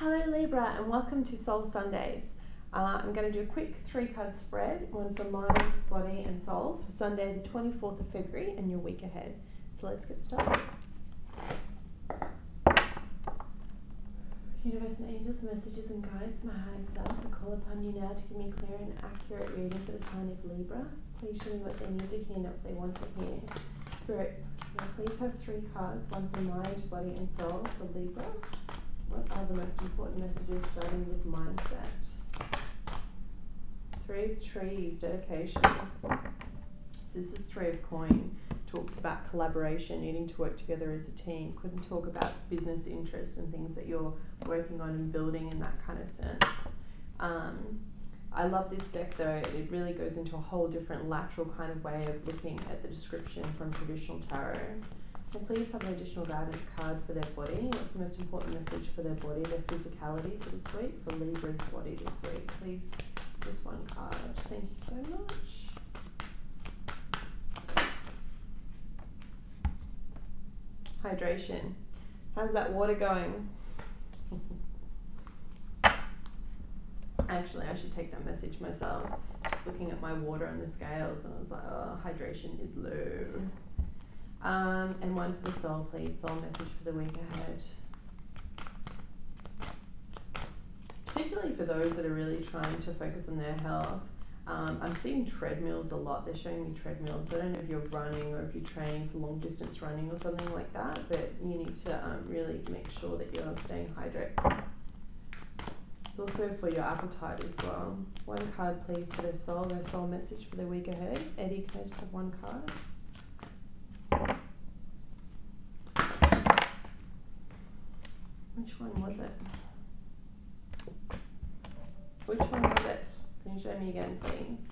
Hello Libra and welcome to Soul Sundays. I'm going to do a quick 3-card spread, one for mind, body and soul for Sunday the 24th of February and your week ahead. So let's get started. Universe and angels, messages and guides, my higher self, I call upon you now to give me clear and accurate reading for the sign of Libra. Please show me what they need to hear, not what they want to hear. Spirit, now please have 3 cards, one for mind, body and soul for Libra. What are the most important messages starting with mindset? 3 of Trees, dedication. So this is 3 of Coin. Talks about collaboration, needing to work together as a team. Couldn't talk about business interests and things that you're working on and building in that kind of sense. I love this deck though. It really goes into a whole different lateral kind of way of looking at the description from traditional tarot. And please have an additional guidance card for their body. What's the most important message for their body, their physicality for this week, for Libra's body this week? Please, just 1 card. Thank you so much. Hydration. How's that water going? Actually, I should take that message myself. Just looking at my water on the scales and I was like, oh, hydration is low. And one for the soul, please. Soul message for the week ahead. Particularly for those that are really trying to focus on their health. I'm seeing treadmills a lot. They're showing me treadmills. I don't know if you're running or if you're training for long distance running or something like that, but you need to really make sure that you're staying hydrated. It's also for your appetite as well. 1 card please for their soul message for the week ahead. Eddie, can I just have 1 card? Which one was it? Which one was it? Can you show me again, please?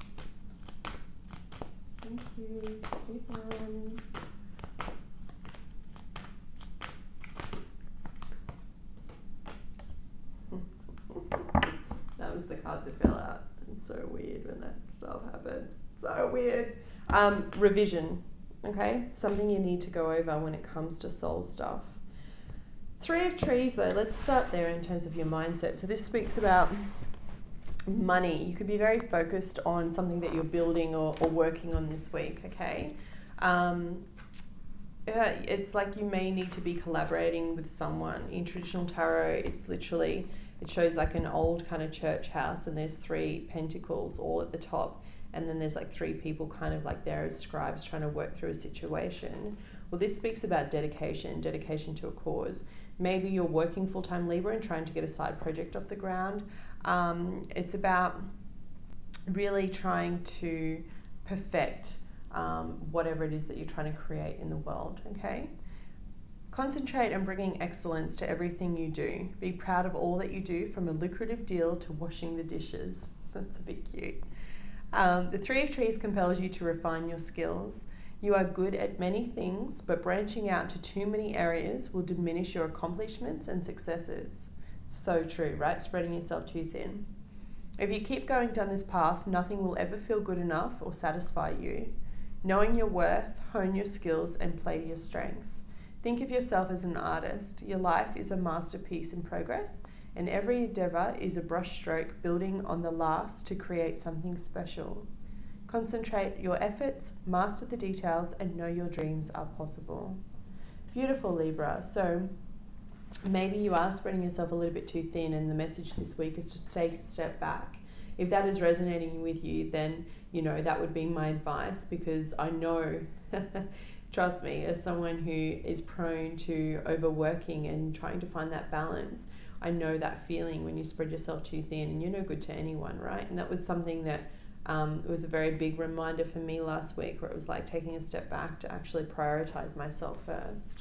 Thank you, Stephen. That was the card to fill out. It's so weird when that stuff happens. So weird. Revision, okay? Something you need to go over when it comes to soul stuff. 3 of Trees though, let's start there in terms of your mindset. So this speaks about money. You could be very focused on something that you're building or working on this week, okay? It's like you may need to be collaborating with someone. In traditional tarot, it's literally, it shows like an old kind of church house and there's 3 pentacles all at the top and then there's like 3 people kind of like there as scribes trying to work through a situation. Well, this speaks about dedication to a cause. Maybe you're working full-time Libra and trying to get a side project off the ground. It's about really trying to perfect whatever it is that you're trying to create in the world, okay? Concentrate on bringing excellence to everything you do. Be proud of all that you do, from a lucrative deal to washing the dishes. That's a bit cute. The 3 of Trees compels you to refine your skills. You are good at many things, but branching out to too many areas will diminish your accomplishments and successes. So true, right? Spreading yourself too thin. If you keep going down this path, nothing will ever feel good enough or satisfy you. Knowing your worth, hone your skills and play your strengths. Think of yourself as an artist. Your life is a masterpiece in progress, and every endeavour is a brushstroke building on the last to create something special. Concentrate your efforts, master the details, and know your dreams are possible. Beautiful, Libra. So maybe you are spreading yourself a little bit too thin and the message this week is to take a step back. If that is resonating with you, then, you know, that would be my advice, because I know, trust me, as someone who is prone to overworking and trying to find that balance, I know that feeling when you spread yourself too thin and you're no good to anyone, right? And that was something that it was a very big reminder for me last week, where it was like taking a step back to actually prioritize myself first.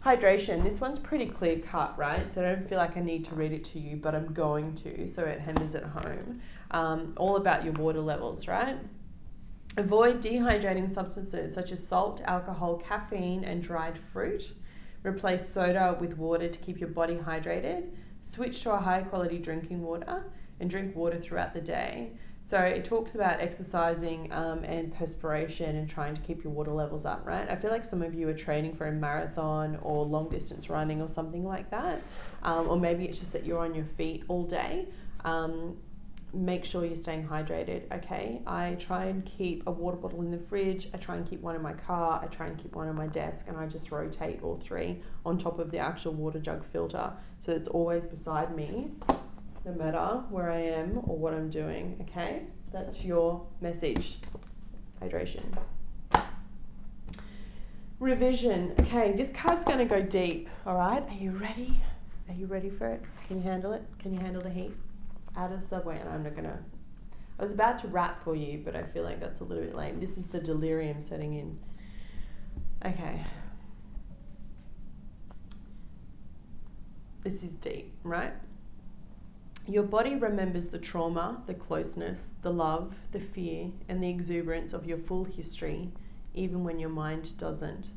Hydration, this one's pretty clear cut, right? So I don't feel like I need to read it to you, but I'm going to, so it hammers at home. All about your water levels, right? Avoid dehydrating substances such as salt, alcohol, caffeine, and dried fruit. Replace soda with water to keep your body hydrated. Switch to a high quality drinking water and drink water throughout the day. So it talks about exercising and perspiration and trying to keep your water levels up, right? I feel like some of you are training for a marathon or long distance running or something like that. Or maybe it's just that you're on your feet all day. Make sure you're staying hydrated, okay? I try and keep a water bottle in the fridge. I try and keep one in my car. I try and keep one on my desk, and I just rotate all three on top of the actual water jug filter. So it's always beside me, no matter where I am or what I'm doing, okay? That's your message. Hydration. Revision. Okay, this card's going to go deep, all right? Are you ready? Are you ready for it? Can you handle it? Can you handle the heat? Out of the subway, and I'm not going to... I was about to rap for you, but I feel like that's a little bit lame. This is the delirium setting in. Okay. This is deep, right? Your body remembers the trauma, the closeness, the love, the fear, and the exuberance of your full history, even when your mind doesn't.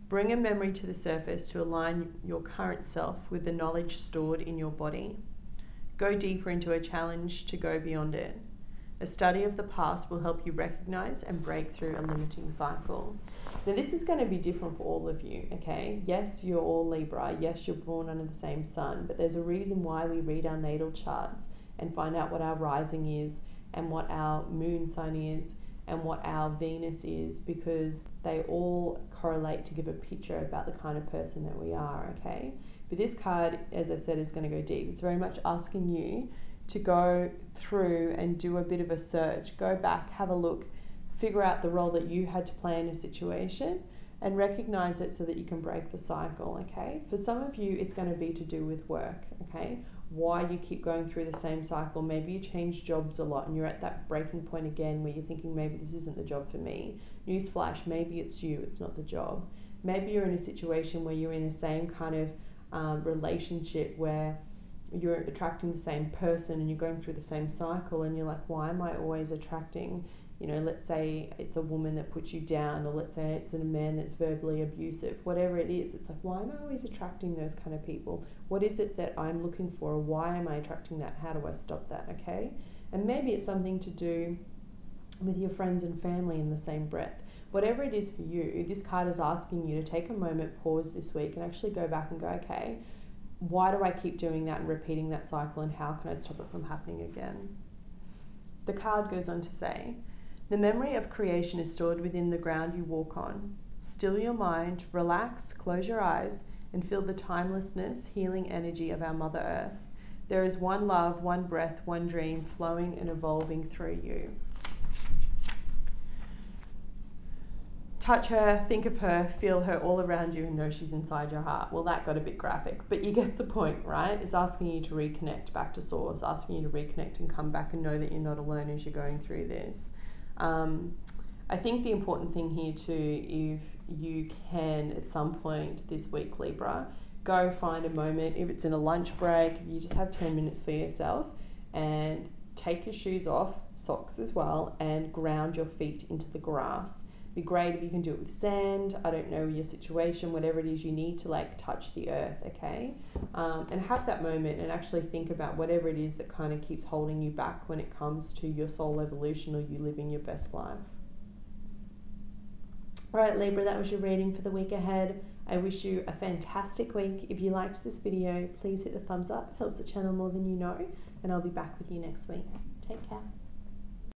Bring a memory to the surface to align your current self with the knowledge stored in your body. Go deeper into a challenge to go beyond it. A study of the past will help you recognize and break through a limiting cycle. Now, this is going to be different for all of you, okay? Yes, you're all Libra. Yes, you're born under the same sun, but there's a reason why we read our natal charts and find out what our rising is and what our moon sign is and what our Venus is, because they all correlate to give a picture about the kind of person that we are, okay? But this card, as I said, is going to go deep. It's very much asking you to go through and do a bit of a search. Go back, have a look, figure out the role that you had to play in a situation and recognize it so that you can break the cycle, okay? For some of you, it's going to be to do with work, okay? Why you keep going through the same cycle. Maybe you change jobs a lot and you're at that breaking point again where you're thinking, maybe this isn't the job for me. Newsflash, maybe it's you, it's not the job. Maybe you're in a situation where you're in the same kind of relationship where you're attracting the same person and you're going through the same cycle and you're like, why am I always attracting, you know, let's say it's a woman that puts you down, or let's say it's a man that's verbally abusive, whatever it is. It's like, why am I always attracting those kind of people? What is it that I'm looking for? Why am I attracting that? How do I stop that? Okay. And maybe it's something to do with your friends and family in the same breath. Whatever it is for you, this card is asking you to take a moment, pause this week, and actually go back and go, okay, why do I keep doing that and repeating that cycle, and how can I stop it from happening again? The card goes on to say, the memory of creation is stored within the ground you walk on. Still your mind, relax, close your eyes, and feel the timelessness, healing energy of our Mother Earth. There is one love, one breath, one dream flowing and evolving through you. Touch her, think of her, feel her all around you, and know she's inside your heart. Well, that got a bit graphic, but you get the point, right? It's asking you to reconnect back to source, asking you to reconnect and come back and know that you're not alone as you're going through this. I think the important thing here too, if you can at some point this week, Libra, go find a moment, if it's in a lunch break, if you just have 10 minutes for yourself, and take your shoes off, socks as well, and ground your feet into the grass. Be great if you can do it with sand. I don't know your situation, whatever it is you need to like touch the earth, okay? And have that moment and actually think about whatever it is that kind of keeps holding you back when it comes to your soul evolution or you living your best life. All right, Libra, that was your reading for the week ahead. I wish you a fantastic week. If you liked this video, please hit the thumbs up. It helps the channel more than you know. And I'll be back with you next week. Take care.